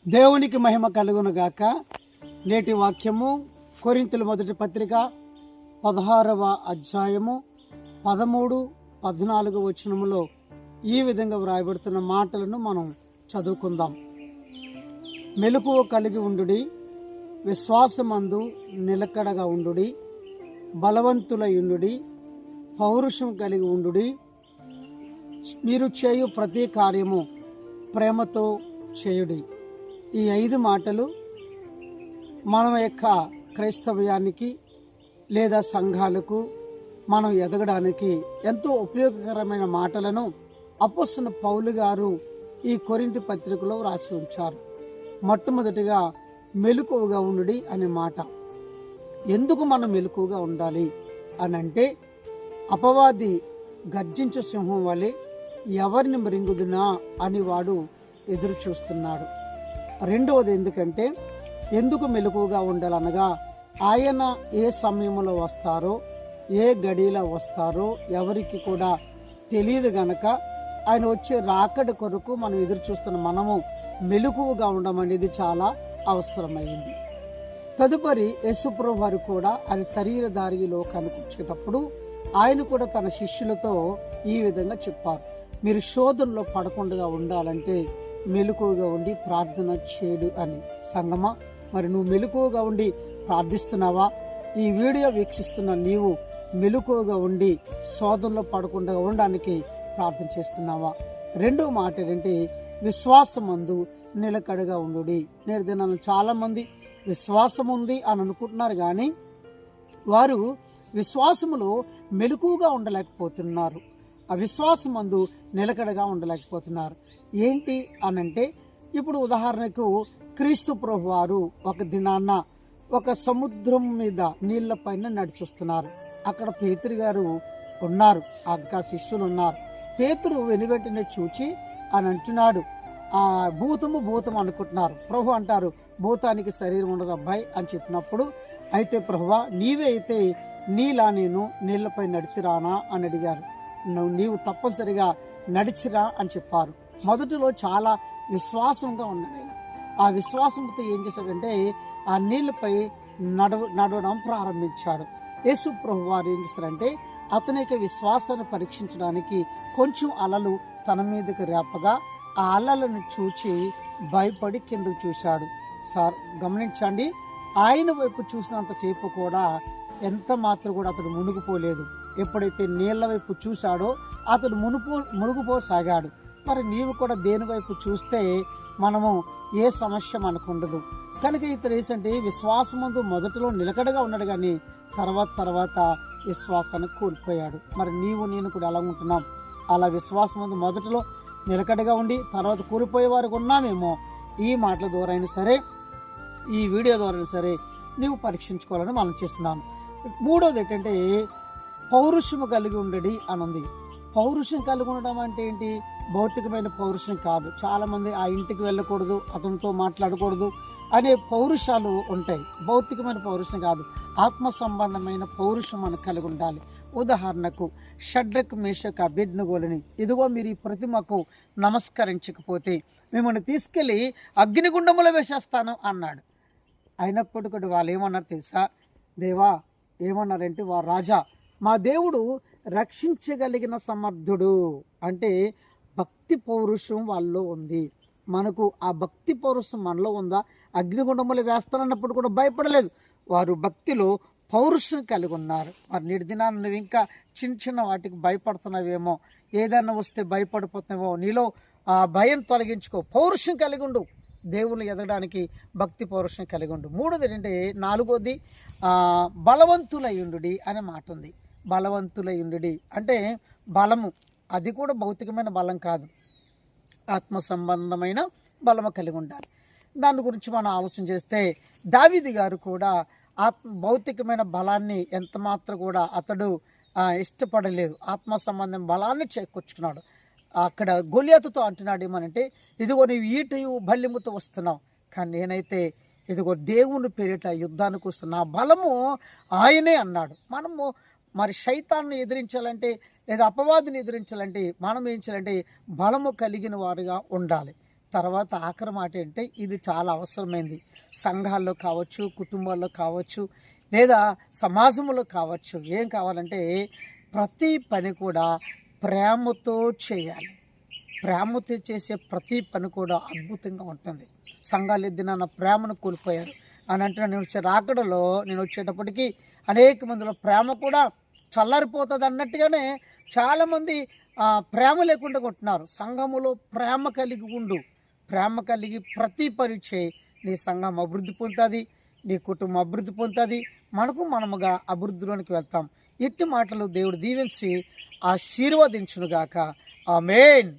దేవునికి మహిమ కలుగును గాక. నేటి వాక్యము కొరింథీయుల మొదటి పత్రిక 16వ అధ్యాయము 13, 14 వచనములో ఈ విధంగా వ్రాయబడుతున్న మాటలను మనం చదువుకుందాం. మెలకువ కలిగి ఉండుడి, విశ్వాసమందు నిలకడగా ఉండుడి, బలవంతులయుండుడి, పౌరుషం కలిగి ఉండుడి, మీరు చేయు ప్రతి కార్యము ప్రేమతో చేయుడి. ఈ 5 మాటలు మన యొక్క క్రైస్తవ్యానికి లేదా సంఘాలకు మనం ఎదగడానికి ఎంతో ఉపయోగకరమైన మాటలను అపోస్తలుడైన పౌలు గారు ఈ కొరింథీ పత్రికలో రాసి ఉంచారు. మొట్టమొదటిగా మెలకువగా ఉండుడి అనే మాట. ఎందుకు మనం మెలకువగా ఉండాలి అని అంటే, అపవాది గర్జించు సింహం వలె ఎవరిని మృంగుదునా అని వాడు ఎదురు చూస్తున్నాడు. రెండవది ఎందుకు మెలకువగా ఉండాలనగా, ఆయన ఏ సమయంలో వస్తారో ఏ గడిలో వస్తారో ఎవరికి కూడా తెలియదు గనక ఆయన వచ్చే రాకడ కొరకు మనం ఎదురు చూస్తున్న మనము మెలకువగా ఉండడం అనేది చాలా అవసరమైంది. తదుపరి యేసుప్రభువు వారు కూడా ఆయన శరీరధారి లోకానికి వచ్చేటప్పుడు ఆయన కూడా తన శిష్యులతో ఈ విధంగా చెప్పారు, మీరు శోధనలో పడకుండా ఉండాలంటే మెలకువగా ఉండి ప్రార్థన చేయడు అని. సంగమా, మరి నువ్వు మెలకువగా ఉండి ప్రార్థిస్తున్నావా? ఈ వీడియో వీక్షిస్తున్న నీవు మెలకువగా ఉండి శోధనలో పడకుండా ఉండడానికి ప్రార్థన చేస్తున్నావా? రెండవ మాట ఏంటంటే, విశ్వాసమందు నిలకడగా ఉండుడి. నేడు దినాలను చాలా మంది విశ్వాసం ఉంది అని అనుకుంటున్నారు, కానీ వారు విశ్వాసములో మెలకువగా ఉండలేకపోతున్నారు. ఆ విశ్వాసమందు నిలకడగా ఉండలేకపోతున్నారు. ఏంటి అనంటే, ఇప్పుడు ఉదాహరణకు క్రీస్తు ప్రభు వారు ఒక దినాన్న ఒక సముద్రం మీద నీళ్ల పైన నడిచొస్తున్నారు. అక్కడ పేతురు గారు ఉన్నారు, ఇంకా శిష్యులు ఉన్నారు. పేతురు వెనువెంటనే చూచి అని అంటున్నాడు, ఆ భూతం అనుకుంటున్నారు. ప్రభు అంటారు, భూతానికి శరీరం ఉండదు అబ్బాయి అని చెప్పినప్పుడు, అయితే ప్రభువా నీవే అయితే నీలా నేను నీళ్లపై నడిచిరానా అని అడిగారు. నీవు తప్పనిసరిగా నడిచిరా అని చెప్పారు. మొదటిలో చాలా విశ్వాసంగా ఉన్నాడు ఆయన. ఆ విశ్వాసంతో ఏం చేశాడంటే, ఆ నీళ్లపై నడవడం ప్రారంభించాడు. యేసు ప్రభు వారు ఏం చేశారంటే, అతని యొక్క విశ్వాసాన్ని పరీక్షించడానికి కొంచెం అలలు తన మీదకి రేపగా ఆ అలలను చూచి భయపడి కిందకు చూశాడు. సార్ గమనించండి, ఆయన వైపు చూసినంతసేపు కూడా ఎంత మాత్రం కూడా అతడు మునిగిపోలేదు. ఎప్పుడైతే నీళ్ల వైపు చూశాడో అతడు మునిగిపోసాగాడు. మరి నీవు కూడా దేని వైపు చూస్తే మనము ఏ సమస్య మనకు ఉండదు. కనుక ఇతడు ఏంటంటే, విశ్వాసమందు మొదటిలో నిలకడగా ఉన్నాడు, కానీ తర్వాత విశ్వాసాన్ని కోల్పోయాడు. మరి నీవు నేను కూడా ఎలా ఉంటున్నాం? అలా విశ్వాసమందు మొదటిలో నిలకడగా ఉండి తర్వాత కోల్పోయే వారికి ఉన్నామేమో. ఈ మాటల ద్వారా అయినా సరే, ఈ వీడియో ద్వారా అయినా సరే నీవు పరీక్షించుకోవాలని మనం చేస్తున్నాను. మూడోది ఏంటంటే, పౌరుషము కలిగి ఉండడి అని ఉంది. పౌరుషం కలిగి ఉండడం అంటే ఏంటి? భౌతికమైన పౌరుషం కాదు. చాలామంది ఆ ఇంటికి వెళ్ళకూడదు, అతనితో మాట్లాడకూడదు అనే పౌరుషాలు ఉంటాయి. భౌతికమైన పౌరుషం కాదు, ఆత్మ సంబంధమైన పౌరుషం మనకు కలిగి ఉండాలి. ఉదాహరణకు షడ్రక్, మేషక్, అబేద్నెగోలని, ఇదిగో మీరు ఈ ప్రతిమకు నమస్కరించకపోతే మిమ్మల్ని తీసుకెళ్ళి అగ్నిగుండములో వేసేస్తాను అన్నాడు. అయినప్పటికీ వాళ్ళు ఏమన్నారు తెలుసా? దేవా ఏమన్నారంటే, వా రాజా, మా దేవుడు రక్షించగలిగిన సమర్థుడు. అంటే భక్తి పౌరుషం వాళ్ళలో ఉంది. మనకు ఆ భక్తి పౌరుషం మనలో ఉందా? అగ్నిగుండములు వేస్తానన్నప్పుడు కూడా భయపడలేదు. వారు భక్తిలో పౌరుషం కలిగి ఉన్నారు. మరి నేటి దినాన్ని నువ్వు ఇంకా చిన్న వాటికి భయపడుతున్నావేమో, ఏదైనా వస్తే భయపడిపోతున్నావో, నీలో ఆ భయం తొలగించుకో, పౌరుషం కలిగి ఉండు. దేవుని ఎదగడానికి భక్తి పౌరుషం కలిగి ఉండు. మూడోది ఏంటంటే, నాలుగోది బలవంతులయుండుడి అనే మాట ఉంది. బలవంతులయుండుడి అంటే బలము, అది కూడా భౌతికమైన బలం కాదు, ఆత్మ సంబంధమైన బలము కలిగి ఉండాలి. దాని గురించి మనం ఆలోచన చేస్తే, దావీదు గారు కూడా భౌతికమైన బలాన్ని ఎంత మాత్రం కూడా అతడు ఇష్టపడలేదు. ఆత్మ సంబంధం బలాన్ని చేకూర్చుకున్నాడు. అక్కడ గొలియాతుతో అంటున్నాడు ఏమనంటే, ఇదిగో నీవు ఈటయు బల్లెముతో వస్తున్నావు, కానీ నేనైతే ఇదిగో దేవుని పేరిట యుద్ధానికి వస్తున్నా, బలము ఆయనే అన్నాడు. మనము మరి శైతాన్ని ఎదిరించాలంటే లేదా అపవాదిని ఎదిరించాలంటే మనం ఏం చేయాలంటే బలము కలిగిన వారుగా ఉండాలి. తర్వాత ఆఖరి మాట ఏంటంటే ఇది చాలా అవసరమైంది. సంఘాల్లో కావచ్చు, కుటుంబాల్లో కావచ్చు, లేదా సమాజంలో కావచ్చు. ఏం కావాలంటే ప్రతి పని కూడా ప్రేమతో చేయాలి. ప్రేమతో చేసే ప్రతి పని కూడా అద్భుతంగా ఉంటుంది. సంఘాలు ఎద్దిన ప్రేమను కోల్పోయారు అని అంటే నేను వచ్చే రాకడలో నేను వచ్చేటప్పటికి అనేక మందిలో ప్రేమ కూడా చల్లారిపోతుంది అన్నట్టుగానే చాలామంది ప్రేమ లేకుండా ఉంటున్నారు. సంఘములో ప్రేమ కలిగి ఉండు, ప్రేమ కలిగి ప్రతి పని చేయి. నీ సంఘం అభివృద్ధి పొందుతుంది, నీ కుటుంబం అభివృద్ధి పొందుతుంది, మనముగా అభివృద్ధిలోనికి వెళ్తాం. ఇట్టి మాటలు దేవుడు దీవించి ఆశీర్వదించునుగాక. ఆమేన్.